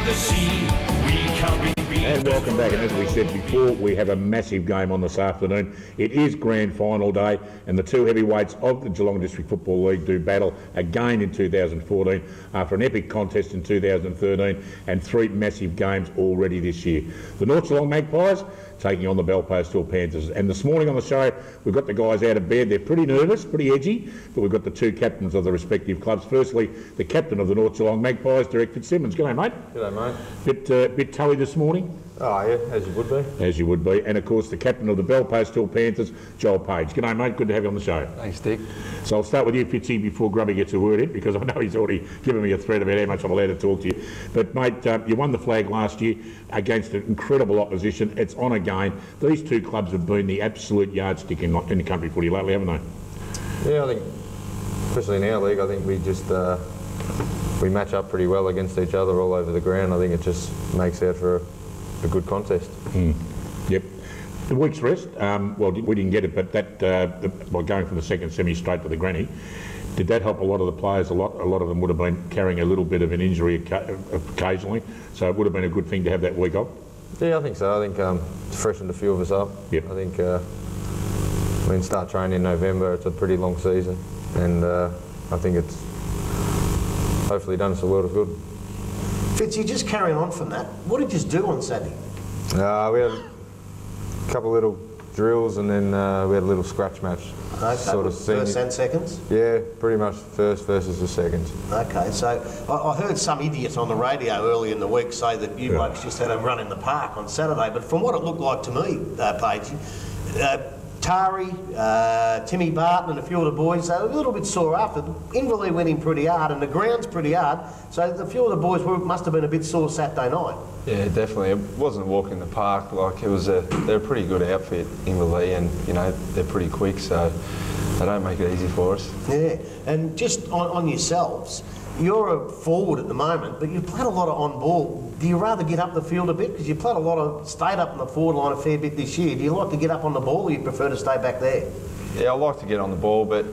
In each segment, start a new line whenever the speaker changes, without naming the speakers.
the sea, we can't be beat.
And welcome back, and as we said before, we have a massive game on this afternoon. It is grand final day, and the two heavyweights of the Geelong District Football League do battle again in 2014 after an epic contest in 2013 and three massive games already this year. The North Geelong Magpies taking on the Belpost Hill Panthers. And this morning on the show, we've got the guys out of bed. They're pretty nervous, pretty edgy, but we've got the two captains of the respective clubs. Firstly, the captain of the North Geelong Magpies, Derek Fitzsimmons. G'day, mate.
G'day, mate.
Bit toey this morning?
Oh, yeah, as you would be.
As you would be. And, of course, the captain of the Belpost Hill Panthers, Joel Page. G'day, mate. Good to have you on the show.
Thanks, Dick.
So I'll start with you, Fitzy, before Grubby gets a word in, because I know he's already given me a thread about how much I'm allowed to talk to you. But, mate, you won the flag last year against an incredible opposition. It's on again. These two clubs have been the absolute yardstick in the country footy lately, haven't they?
Yeah, I think, especially in our league, I think we just we match up pretty well against each other all over the ground. I think it just makes out for a good contest.
Yep. The week's rest, well, we didn't get it, but that by going from the second semi straight to the granny, did that help a lot of the players? A lot of them would have been carrying a little bit of an injury occasionally, so it would have been a good thing to have that week off.
Yeah, I think so. I think it's freshened a few of us up.
Yep.
I think we start training in November. It's a pretty long season, and I think it's hopefully done us a world of good.
Fitzy, just carrying on from that, what did you do on Saturday?
We had a couple of little drills, and then we had a little scratch match.
Okay,
sort of
first and seconds?
Yeah, pretty much first versus the seconds.
Okay, so I heard some idiot on the radio early in the week say that you blokes just had a run in the park on Saturday, but from what it looked like to me, Paige, Tari, Timmy Barton and a few of the boys, they were a little bit sore after. Inverleigh went in pretty hard and the ground's pretty hard, so a few of the boys must have been a bit sore Saturday night.
Yeah, definitely. It wasn't a walk in the park. Like it was they're a pretty good outfit, Inverleigh, and you know they're pretty quick, so they don't make it easy for us.
Yeah, and just on yourselves, you're a forward at the moment, but you've played a lot of on ball. Do you rather get up the field a bit? Because you played a lot of, stayed up in the forward line a fair bit this year. Do you like to get up on the ball, or you prefer to stay back there?
Yeah, I like to get on the ball, but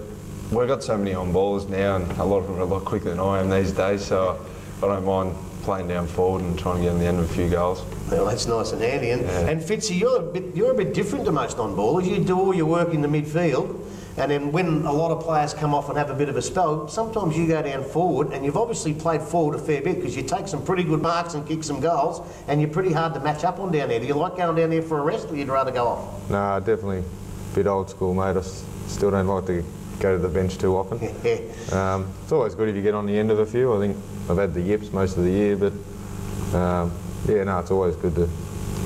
we've got so many on ballers now, and a lot of them are a lot quicker than I am these days, so I don't mind playing down forward and trying to get on the end of a few goals.
Well, that's nice and handy. And Fitzy, you're a bit different to most on ballers. You do all your work in the midfield. And then when a lot of players come off and have a bit of a spell, sometimes you go down forward, and you've obviously played forward a fair bit because you take some pretty good marks and kick some goals, and you're pretty hard to match up on down there. Do you like going down there for a rest, or you'd rather go off?
Nah, definitely a bit old school, mate. I still don't like to go to the bench too often. It's always good if you get on the end of a few. I think I've had the yips most of the year, but it's always good to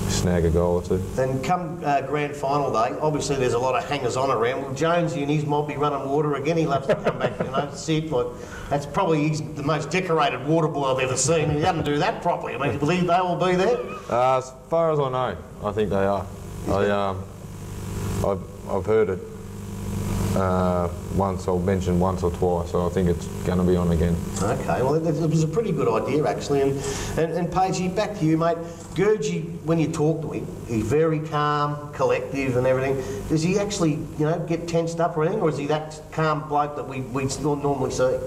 snag a goal or two.
And come grand final day, obviously there's a lot of hangers-on around. Well, Jonesy and his might be running water again. He loves to come back, sit. Like, that's probably the most decorated water boy I've ever seen. He doesn't do that properly. I mean, do you believe they will be there?
As far as I know, I think they are. I've heard it once, I'll mention once or twice, so I think it's going to be on again.
Okay, well, it was a pretty good idea, actually. And Pagey, back to you, mate. Gurgie, when you talk to him, he's very calm, collective and everything. Does he actually, get tensed up or anything, or is he that calm bloke that we normally see?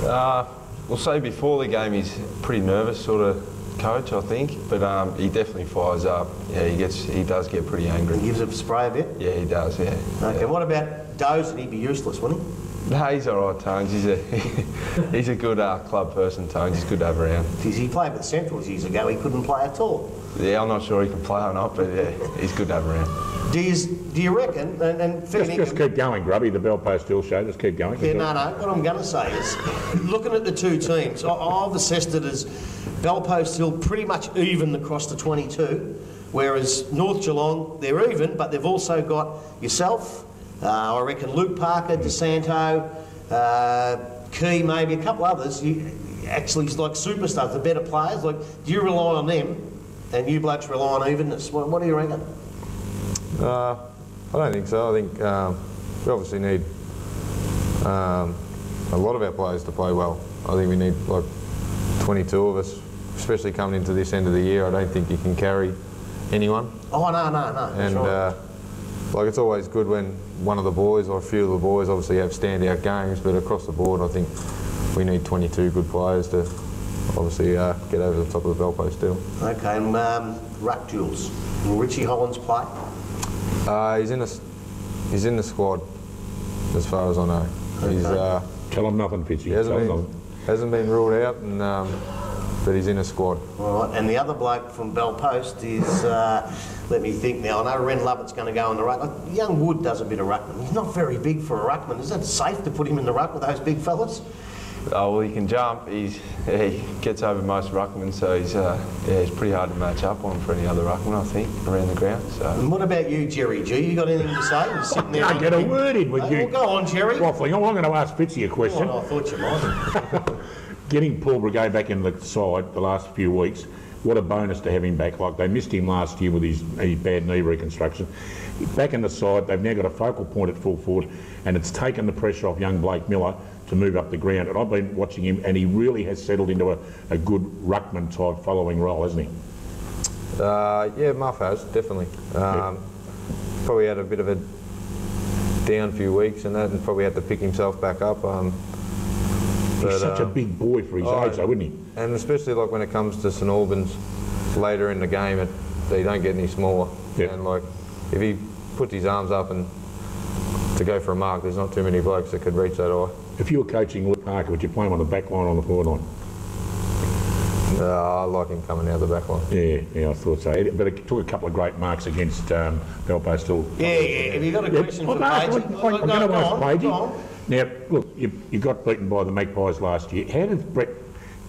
We'll say before the game he's pretty nervous sort of coach, I think, but he definitely fires up. Yeah, he does get pretty angry.
He gives a spray a bit?
Yeah, he does, yeah.
Okay,
yeah.
What about Dozen? He'd be useless, wouldn't he?
No, he's all right, Tones. He's a good club person, Tones. He's good to have around.
Geez, he played with Centrals years ago. He couldn't play at all.
Yeah, I'm not sure he can play or not, but yeah, he's good to have around.
Do you reckon, and
just keep going, Grubby, the Belpost Hill show, just keep going.
Yeah, no, what I'm going to say is, looking at the two teams, I've assessed it as Belpost Hill pretty much even across the 22, whereas North Geelong, they're even, but they've also got yourself, I reckon Luke Parker, DeSanto, Key, maybe a couple others, actually like superstars, the better players. Like, do you rely on them, and you blokes rely on evenness? What do you reckon?
I don't think so. I think we obviously need a lot of our players to play well. I think we need like 22 of us, especially coming into this end of the year. I don't think you can carry anyone.
Oh, no.
And like, it's always good when one of the boys or a few of the boys obviously have standout games, but across the board I think we need 22 good players to obviously get over the top of the bell post deal.
Okay, and ruck duels. Will Richie Hollins play?
He's in the squad, as far as I know. He's
Tell him nothing, Fitzy.
he
Tell him nothing.
hasn't been ruled out, and but he's in a squad.
All right, and the other bloke from Bell Post is, let me think now, I know Ren Lovett's going to go in the ruck. Young Wood does a bit of ruckman. He's not very big for a ruckman. Is that safe to put him in the ruck with those big fellas?
Oh, well, he can jump. He gets over most ruckmen, so he's pretty hard to match up on for any other ruckman, I think, around the ground. So.
And what about you, Jerry G? You got anything to say? You're sitting there.
Can't get a word in with you.
Well, go on, Jerry.
Waffling. I'm going to ask Fitzy a question.
Oh, I thought you might.
Getting Paul Brigade back in the side the last few weeks, what a bonus to have him back. Like, they missed him last year with his bad knee reconstruction. Back in the side, they've now got a focal point at full forward, and it's taken the pressure off young Blake Miller to move up the ground. And I've been watching him, and he really has settled into a good ruckman type following role, hasn't he?
Yeah, Muff has, definitely. Probably had a bit of a down few weeks and that, and probably had to pick himself back up.
He's such a big boy for his age, though, isn't he?
And especially like when it comes to St Albans later in the game, they don't get any smaller.
Yeah.
And like, if he puts his arms up and to go for a mark, there's not too many blokes that could reach that high.
If you were coaching Luke Parker, would you play him on the back line or on the forward line?
I like him coming out the back line.
Yeah, I thought so. But it took a couple of great marks against Belpo still.
Yeah. Have you got a question for Pagey?
I'm going to ask Pagey. Now, look, you got beaten by the Magpies last year. How did Brett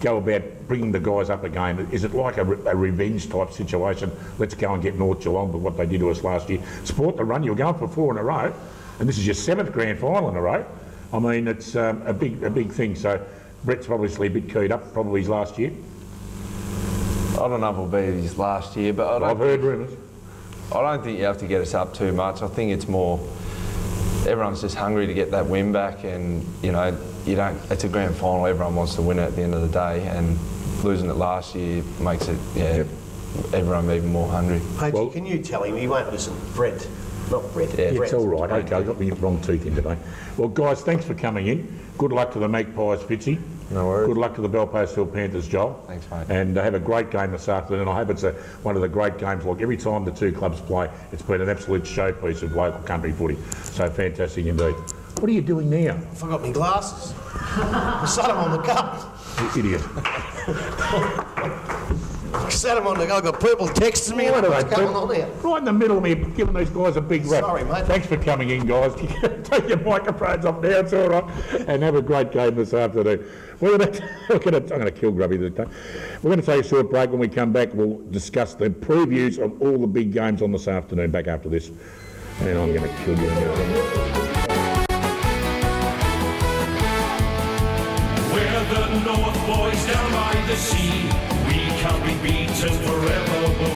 go about bringing the guys up again? Is it like a revenge type situation? Let's go and get North Geelong with what they did to us last year. Support the run. You were going for 4 in a row, and this is your 7th grand final in a row. I mean, it's a big thing. So Brett's obviously a bit keyed up, probably his last year.
I don't know if it'll be his last year, but
I've heard rumours.
I don't think you have to get us up too much. I think it's more everyone's just hungry to get that win back, and you don't. It's a grand final. Everyone wants to win it at the end of the day, and losing it last year makes it everyone even more hungry.
Pagey, can you tell him? He won't listen. Brett, not Brett.
Yeah,
It's all right. Okay, I've got my wrong tooth in today. Well, guys, thanks for coming in. Good luck to the Magpies, Fitzy.
No worries.
Good luck to the Belpost Hill Panthers, Joel.
Thanks, mate.
And have a great game this afternoon. I hope it's one of the great games. Like every time the two clubs play, it's been an absolute showpiece of local country footy. So fantastic indeed. What are you doing now?
I forgot my glasses. I sat them on the cup.
You idiot.
I sat them on the cup. I got people texting me.
What are
What's
they
going
doing?
on here?
Right in the middle of me, giving these guys a big rap.
Sorry, mate.
Thanks for coming in, guys. Take your microphones off now, it's all right. And have a great game this afternoon. I'm going to kill Grubby this time. We're going to take a short break. When we come back, we'll discuss the previews of all the big games on this afternoon, back after this. And I'm going to kill you.
We're the North Boys down by the sea. We can't be beaten forever.